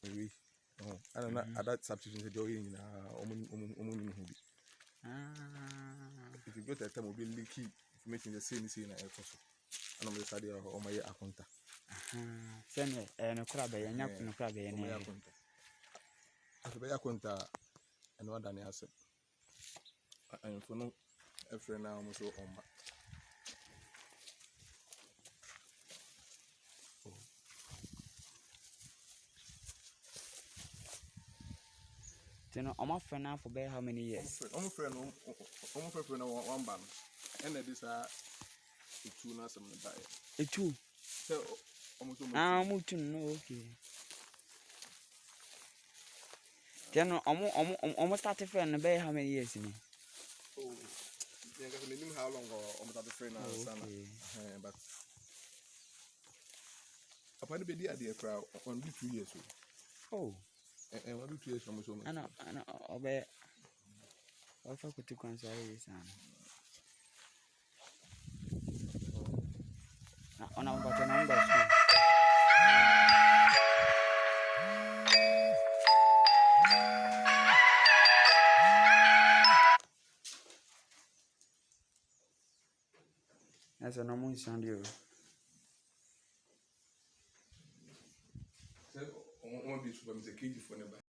Maybe. Oh, I don't know. At that substitution, the joy in if you go to a time, will be leaky information the same in a course. And I'm the study of my account. Send me and a crab, and a crab, and a account. After the account, and what Danny has said. And for no, a friend now almost on my. You know, I'm off for now for how many years? Almost friend, one band. And that is a two now some buy. A two. So almost I'm to know. Okay. Then almost 30 friend about how many years in it? Oh, I knew how long or almost at the friend now, but upon the idea crowd on 2 years. Oh, and 1 2 years from so much. I know, obey. If I could take one sorry, on our button number. That's a normal sound you. So, on one beach from the cage for never.